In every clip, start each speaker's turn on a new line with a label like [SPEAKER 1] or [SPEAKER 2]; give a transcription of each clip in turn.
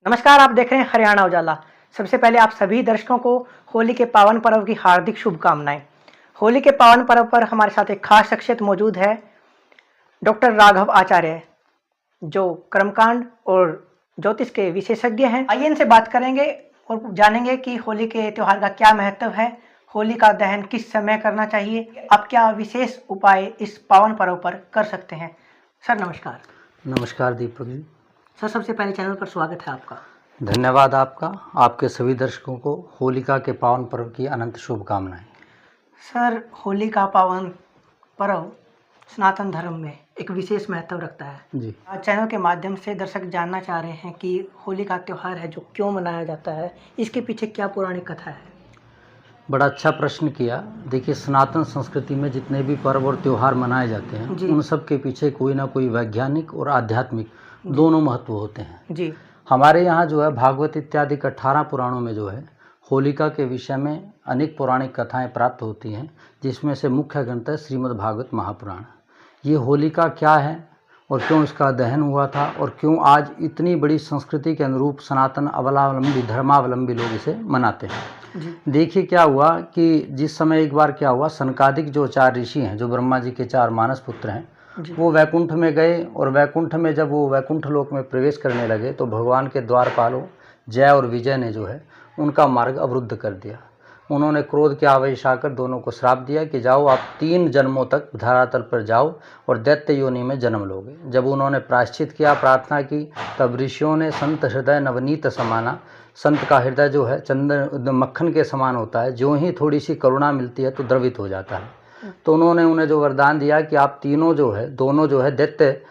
[SPEAKER 1] नमस्कार, आप देख रहे हैं हरियाणा उजाला। सबसे पहले आप सभी दर्शकों को होली के पावन पर्व की हार्दिक शुभकामनाएं। होली के पावन पर्व पर हमारे साथ एक खास शख्सियत मौजूद है, डॉक्टर राघव आचार्य, जो कर्मकांड और ज्योतिष के विशेषज्ञ हैं। आइए इनसे बात करेंगे और जानेंगे कि होली के त्यौहार का क्या महत्व है, होली का दहन किस समय करना चाहिए, आप क्या विशेष उपाय इस पावन पर्व पर कर सकते हैं। सर नमस्कार।
[SPEAKER 2] नमस्कार दीपक जी।
[SPEAKER 1] सर सबसे पहले चैनल पर स्वागत है आपका।
[SPEAKER 2] धन्यवाद आपका। आपके सभी दर्शकों को होलिका के पावन पर्व की अनंत शुभकामनाएं।
[SPEAKER 1] सर होली का पावन पर्व सनातन धर्म में एक विशेष महत्व रखता है
[SPEAKER 2] जी।
[SPEAKER 1] आज चैनल के माध्यम से दर्शक जानना चाह रहे हैं कि होली का त्यौहार है जो क्यों मनाया जाता है, इसके पीछे क्या पौराणिक कथा है।
[SPEAKER 2] बड़ा अच्छा प्रश्न किया। देखिए, सनातन संस्कृति में जितने भी पर्व और त्यौहार मनाए जाते हैं उन सब के पीछे कोई ना कोई वैज्ञानिक और आध्यात्मिक दोनों महत्व होते हैं।
[SPEAKER 1] जी।
[SPEAKER 2] हमारे यहाँ जो है भागवत इत्यादि 18 पुराणों में जो है होलिका के विषय में अनेक पौराणिक कथाएं प्राप्त होती हैं, जिसमें से मुख्य ग्रंथ है श्रीमद् भागवत महापुराण। ये होलिका क्या है और क्यों इसका दहन हुआ था और क्यों आज इतनी बड़ी संस्कृति के अनुरूप सनातन अवलंबी धर्मावलंबी लोग इसे मनाते हैं। देखिए क्या हुआ कि जिस समय एक बार क्या हुआ, सनकादिक जो 4 ऋषि हैं, जो ब्रह्मा जी के 4 मानस पुत्र हैं, वो वैकुंठ में गए और वैकुंठ में जब वो वैकुंठ लोक में प्रवेश करने लगे तो भगवान के द्वारपालों जय और विजय ने जो है उनका मार्ग अवरुद्ध कर दिया। उन्होंने क्रोध के आवेश आकर दोनों को श्राप दिया कि जाओ आप 3 जन्मों तक धरातल पर जाओ और दैत्य योनि में जन्म लोगे। जब उन्होंने प्रायश्चित किया, प्रार्थना की, तब ऋषियों ने संत हृदय नवनीत समाना, संत का हृदय जो है चंदन मक्खन के समान होता है, जो ही थोड़ी सी करुणा मिलती है तो द्रवित हो जाता है। तो उन्होंने उन्हें जो वरदान दिया कि आप तीनों जो है दोनों जो है दैत्य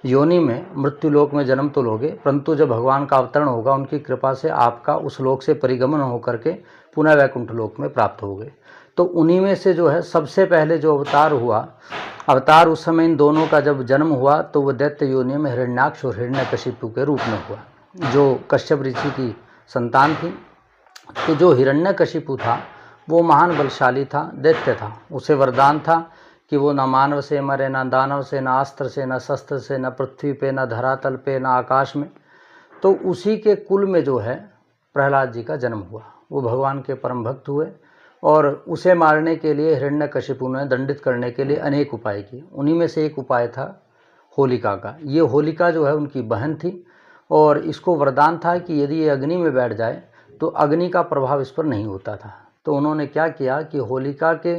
[SPEAKER 2] योनि में मृत्यु लोक में जन्म तो लोगे, परंतु जब भगवान का अवतरण होगा उनकी कृपा से आपका उस लोक से परिगमन होकर के पुनः वैकुंठ लोक में प्राप्त हो गए। तो उन्हीं में से जो है सबसे पहले जो अवतार उस समय इन दोनों का जब जन्म हुआ तो वो दैत्य योनि में हिरण्याक्ष और हिरण्यकशिपु के रूप में हुआ, जो कश्यप ऋषि की संतान थी। तो जो हिरण्यकशिपु था वो महान बलशाली था, दैत्य था। उसे वरदान था कि वो न मानव से मरे, न दानव से, न अस्त्र से, न शस्त्र से, न पृथ्वी पे, न धरातल पे, न आकाश में। तो उसी के कुल में जो है प्रहलाद जी का जन्म हुआ। वो भगवान के परम भक्त हुए और उसे मारने के लिए हिरण्यकशिपु ने दंडित करने के लिए अनेक उपाय किए। उन्हीं में से एक उपाय था होलिका का। ये होलिका जो है उनकी बहन थी और इसको वरदान था कि यदि ये अग्नि में बैठ जाए तो अग्नि का प्रभाव इस पर नहीं होता था। तो उन्होंने क्या किया कि होलिका के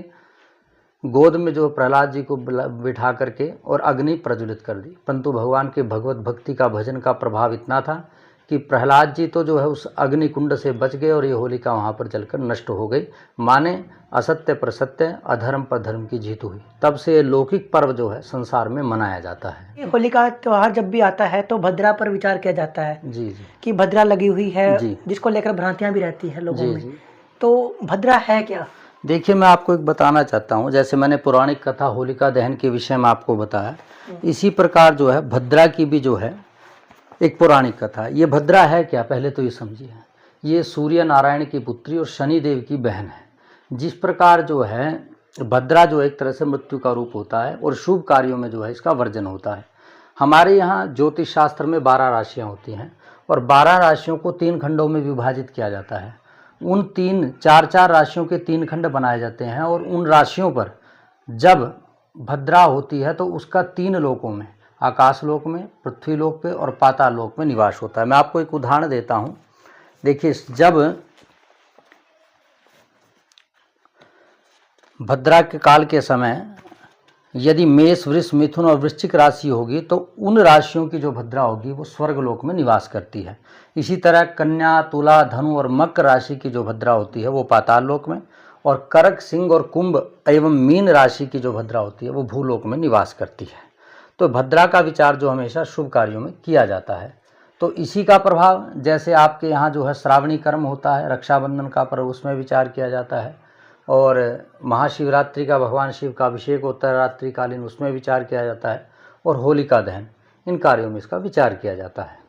[SPEAKER 2] गोद में जो प्रहलाद जी को बिठा करके और अग्नि प्रज्वलित कर दी, परंतु भगवान के भगवत भक्ति का भजन का प्रभाव इतना था कि प्रहलाद जी तो जो है उस अग्नि कुंड से बच गए और ये होलिका वहाँ पर जलकर नष्ट हो गई। माने असत्य पर सत्य, अधर्म पर धर्म की जीत हुई। तब से लौकिक पर्व जो है संसार में मनाया जाता है।
[SPEAKER 1] ये होलिका त्यौहार जब भी आता है तो भद्रा पर विचार किया जाता है।
[SPEAKER 2] जी
[SPEAKER 1] कि भद्रा लगी हुई है, जिसको लेकर भ्रांतियां भी रहती है लोगों में। तो भद्रा है क्या?
[SPEAKER 2] देखिए, मैं आपको एक बताना चाहता हूँ। जैसे मैंने पौराणिक कथा होलिका दहन के विषय में आपको बताया, इसी प्रकार जो है भद्रा की भी जो है एक पौराणिक कथा। ये भद्रा है क्या, पहले तो ये समझिए। ये सूर्य नारायण की पुत्री और शनि देव की बहन है। जिस प्रकार जो है भद्रा जो एक तरह से मृत्यु का रूप होता है और शुभ कार्यों में जो है इसका वर्जन होता है। हमारे यहाँ ज्योतिष शास्त्र में 12 राशियाँ होती हैं और 12 राशियों को 3 खंडों में विभाजित किया जाता है। उन 4 राशियों के 3 खंड बनाए जाते हैं और उन राशियों पर जब भद्रा होती है तो उसका 3 लोकों में, आकाश लोक में, पृथ्वी लोक पे और पाताल लोक में निवास होता है। मैं आपको एक उदाहरण देता हूँ। देखिए, जब भद्रा के काल के समय यदि मेष, वृष, मिथुन और वृश्चिक राशि होगी तो उन राशियों की जो भद्रा होगी वो स्वर्ग लोक में निवास करती है। इसी तरह कन्या, तुला, धनु और मकर राशि की जो भद्रा होती है वो पाताल लोक में, और कर्क, सिंह और कुंभ एवं मीन राशि की जो भद्रा होती है वो भूलोक में निवास करती है। तो भद्रा का विचार जो हमेशा शुभ कार्यों में किया जाता है। तो इसी का प्रभाव, जैसे आपके यहाँ जो है श्रावणी कर्म होता है, रक्षाबंधन का पर्व, उसमें विचार किया जाता है, और महाशिवरात्रि का भगवान शिव का अभिषेक होता है रात्रिकालीन, उसमें विचार किया जाता है, और होलिका दहन, इन कार्यों में इसका विचार किया जाता है।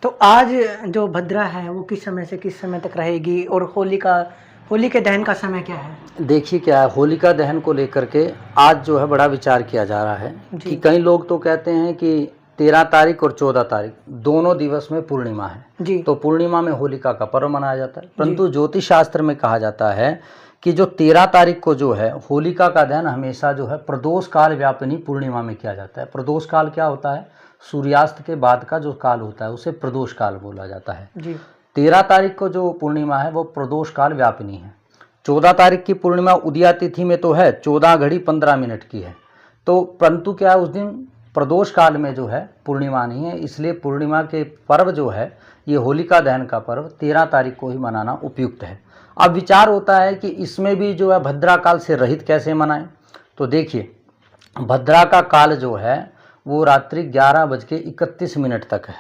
[SPEAKER 1] तो आज जो भद्रा है वो किस समय से किस समय तक रहेगी और होली के दहन का समय क्या है?
[SPEAKER 2] देखिए क्या है, होलिका दहन को लेकर के आज जो है बड़ा विचार किया जा रहा है कि कई लोग तो कहते हैं कि 13 तारीख और 14 तारीख दोनों दिवस में पूर्णिमा है
[SPEAKER 1] जी।
[SPEAKER 2] तो पूर्णिमा में होलिका का पर्व मनाया जाता है। परंतु ज्योतिष शास्त्र में कहा जाता है कि जो 13 तारीख को जो है होलिका का दहन हमेशा जो है प्रदोष काल व्यापिनी पूर्णिमा में किया जाता है। प्रदोष काल क्या होता है? सूर्यास्त के बाद का जो काल होता है उसे प्रदोष काल बोला जाता है
[SPEAKER 1] जी।
[SPEAKER 2] 13 तारीख को जो पूर्णिमा है वो प्रदोष काल व्यापिनी है। 14 तारीख की पूर्णिमा उदया तिथि में तो है 14:15 की है, तो परंतु क्या है उस दिन प्रदोष काल में जो है पूर्णिमा नहीं है, इसलिए पूर्णिमा के पर्व जो है ये होलिका दहन का पर्व 13 तारीख को ही मनाना उपयुक्त है। अब विचार होता है कि इसमें भी जो है भद्रा काल से रहित कैसे मनाएं। तो देखिए भद्रा का काल जो है वो रात्रि 11:31 तक है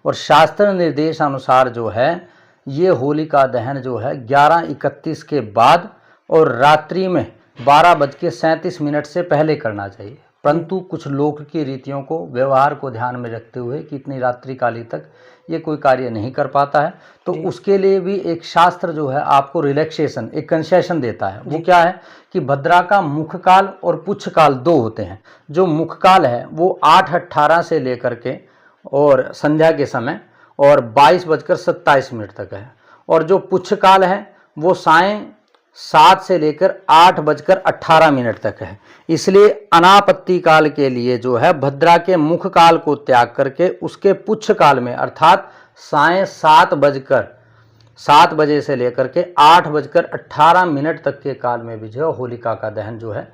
[SPEAKER 2] और शास्त्र निर्देश अनुसार जो है ये होलिका दहन जो है 11:31 के बाद और रात्रि में 12:37 से पहले करना चाहिए। परंतु कुछ लोक की रीतियों को व्यवहार को ध्यान में रखते हुए कि इतनी रात्रि काली तक ये कोई कार्य नहीं कर पाता है तो उसके लिए भी एक शास्त्र जो है आपको रिलैक्सेशन एक कंसेशन देता है। वो क्या है कि भद्रा का मुख काल और पुच्छ काल दो होते हैं। जो मुख काल है वो 8:18 से लेकर के और संध्या के समय और 22:27 तक है और जो पुच्छ काल है वो सायं 7 से लेकर 8:18 तक है। इसलिए अनापत्ति काल के लिए जो है भद्रा के मुख काल को त्याग करके उसके पुच्छ काल में अर्थात सायं 7 बजे से लेकर के 8:18 तक के काल में भी जो होलिका का दहन जो है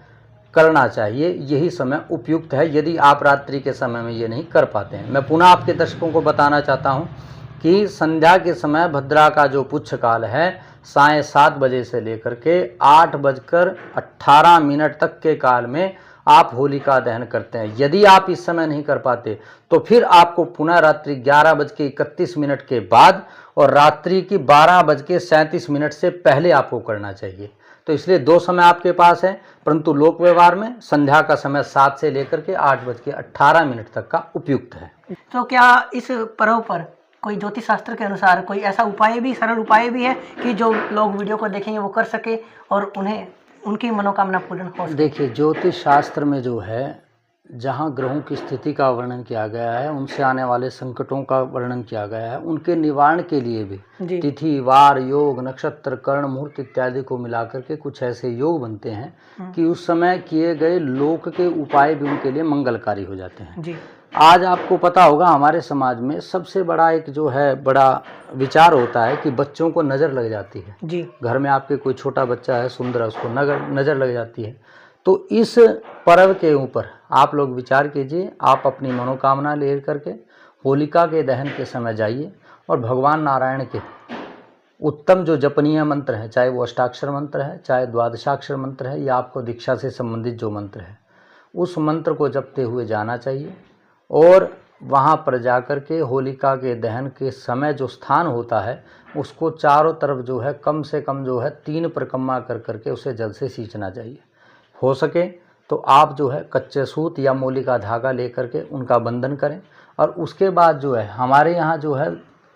[SPEAKER 2] करना चाहिए। यही समय उपयुक्त है यदि आप रात्रि के समय में ये नहीं कर पाते हैं। मैं पुनः आपके दर्शकों को बताना चाहता हूँ कि संध्या के समय भद्रा का जो पुच्छ काल है सायं 7 बजे से लेकर के 8:18 तक के काल में आप होलिका दहन करते हैं। यदि आप इस समय नहीं कर पाते तो फिर आपको पुनः रात्रि 11:31 के बाद और रात्रि की 12:37 से पहले आपको करना चाहिए। तो इसलिए दो समय आपके पास है, परंतु लोक व्यवहार में संध्या का समय 7 से लेकर के 8:18 तक का उपयुक्त है।
[SPEAKER 1] तो क्या इस पर्व पर कोई ज्योतिष शास्त्र के अनुसार कोई ऐसा उपाय भी सरल उपाय भी है कि जो लोग वीडियो को देखेंगे वो कर सके और उन्हें उनकी मनोकामना पूर्ण हो सके?
[SPEAKER 2] देखिए ज्योतिष शास्त्र में जो है जहाँ ग्रहों की स्थिति का वर्णन किया गया है, उनसे आने वाले संकटों का वर्णन किया गया है, उनके निवारण के लिए भी तिथि वार योग नक्षत्र कर्ण मुहूर्त इत्यादि को मिलाकर के कुछ ऐसे योग बनते हैं कि उस समय किए गए लोक के उपाय भी उनके लिए मंगलकारी हो जाते हैं जी। आज आपको पता होगा हमारे समाज में सबसे बड़ा एक जो है बड़ा विचार होता है कि बच्चों को नज़र लग जाती है जी। घर में आपके कोई छोटा बच्चा है सुंदर है उसको नज़र लग जाती है। तो इस पर्व के ऊपर आप लोग विचार कीजिए, आप अपनी मनोकामना ले करके होलिका के दहन के समय जाइए और भगवान नारायण के उत्तम जो जपनीय मंत्र है, चाहे वो अष्टाक्षर मंत्र है चाहे द्वादशाक्षर मंत्र है या आपको दीक्षा से संबंधित जो मंत्र है, उस मंत्र को जपते हुए जाना चाहिए और वहाँ पर जाकर के होलिका के दहन के समय जो स्थान होता है उसको चारों तरफ जो है कम से कम जो है 3 परिक्रमा कर करके उसे जल से सींचना चाहिए। हो सके तो आप जो है कच्चे सूत या मोली का धागा लेकर के उनका बंधन करें और उसके बाद जो है हमारे यहाँ जो है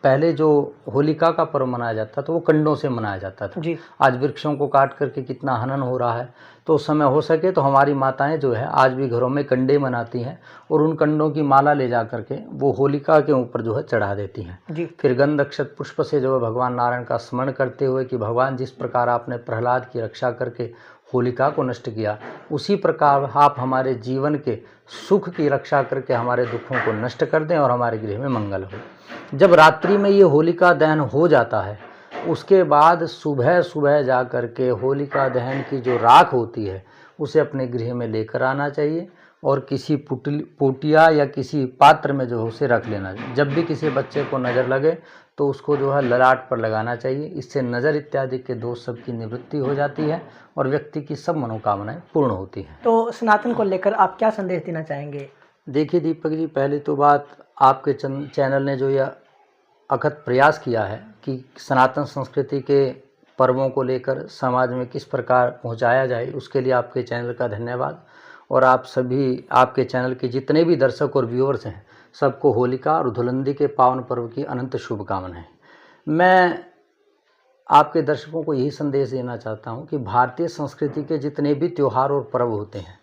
[SPEAKER 2] पहले जो होलिका का पर्व मनाया जाता था वो कंडों से मनाया जाता था जी। आज वृक्षों को काट करके कितना हनन हो रहा है, तो उस समय हो सके तो हमारी माताएं जो है आज भी घरों में कंडे बनाती हैं और उन कंडों की माला ले जा करके वो होलिका के ऊपर जो है चढ़ा देती हैं जी। फिर गंध अक्षत पुष्प से जो है भगवान नारायण का स्मरण करते हुए कि भगवान जिस प्रकार आपने प्रहलाद की रक्षा करके होलिका को नष्ट किया उसी प्रकार आप हमारे जीवन के सुख की रक्षा करके हमारे दुखों को नष्ट कर दें और हमारे गृह में मंगल हो। जब रात्रि में ये होलिका दहन हो जाता है उसके बाद सुबह सुबह जा कर के होलिका दहन की जो राख होती है उसे अपने गृह में लेकर आना चाहिए और किसी पोटिया या किसी पात्र में जो है उसे रख लेना चाहिए। जब भी किसी बच्चे को नज़र लगे तो उसको जो है ललाट पर लगाना चाहिए। इससे नज़र इत्यादि के दोष सब की निवृत्ति हो जाती है और व्यक्ति की सब मनोकामनाएं पूर्ण होती हैं।
[SPEAKER 1] तो सनातन को लेकर आप क्या संदेश देना चाहेंगे?
[SPEAKER 2] देखिए दीपक जी, पहले तो बात आपके चैनल ने जो यह अथक प्रयास किया है कि सनातन संस्कृति के पर्वों को लेकर समाज में किस प्रकार पहुंचाया जाए, उसके लिए आपके चैनल का धन्यवाद। और आप सभी आपके चैनल के जितने भी दर्शक और व्यूअर्स हैं सबको होलिका और धुलंडी के पावन पर्व की अनंत शुभकामनाएं। मैं आपके दर्शकों को यही संदेश देना चाहता हूं कि भारतीय संस्कृति के जितने भी त्यौहार और पर्व होते हैं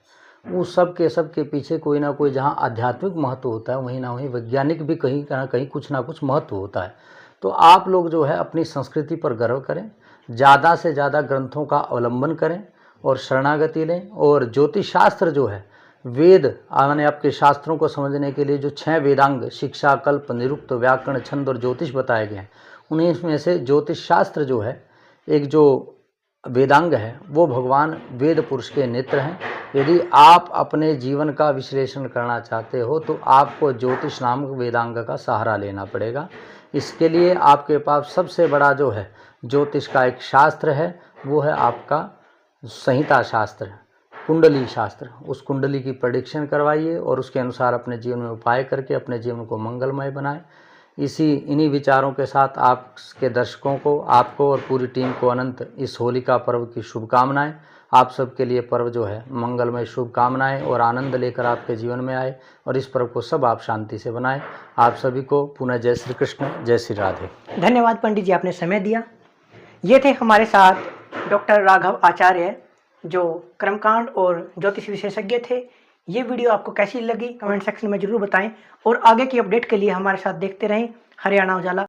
[SPEAKER 2] उस सब के पीछे कोई ना कोई जहाँ आध्यात्मिक महत्व होता है वहीं ना वहीं वैज्ञानिक भी कहीं ना कहीं कुछ ना कुछ महत्व होता है। तो आप लोग जो है अपनी संस्कृति पर गर्व करें, ज़्यादा से ज़्यादा ग्रंथों का अवलंबन करें और शरणागति लें। और ज्योतिष शास्त्र जो है, वेद माने आपके शास्त्रों को समझने के लिए जो 6 वेदांग शिक्षा, कल्प, निरुक्त, व्याकरण, छंद और ज्योतिष बताए गए हैं, उन्हीं में से ज्योतिष शास्त्र जो है एक जो वेदांग है वो भगवान वेद पुरुष के नेत्र हैं। यदि आप अपने जीवन का विश्लेषण करना चाहते हो तो आपको ज्योतिष नामक वेदांग का सहारा लेना पड़ेगा। इसके लिए आपके पास सबसे बड़ा जो है ज्योतिष का एक शास्त्र है, वो है आपका संहिता शास्त्र, कुंडली शास्त्र। उस कुंडली की प्रेडिक्शन करवाइए और उसके अनुसार अपने जीवन में उपाय करके अपने जीवन को मंगलमय बनाएं। इन्हीं विचारों के साथ आपके दर्शकों को, आपको और पूरी टीम को अनंत इस होलिका पर्व की शुभकामनाएं। आप सबके लिए पर्व जो है मंगलमय शुभकामनाएं और आनंद लेकर आपके जीवन में आए और इस पर्व को सब आप शांति से बनाएं। आप सभी को पुनः जय श्री कृष्ण, जय श्री राधे।
[SPEAKER 1] धन्यवाद पंडित जी, आपने समय दिया। ये थे हमारे साथ डॉक्टर राघव आचार्य, जो कर्मकांड और ज्योतिष विशेषज्ञ थे। ये वीडियो आपको कैसी लगी कमेंट सेक्शन में जरूर बताएं और आगे की अपडेट के लिए हमारे साथ देखते रहें हरियाणा उजाला।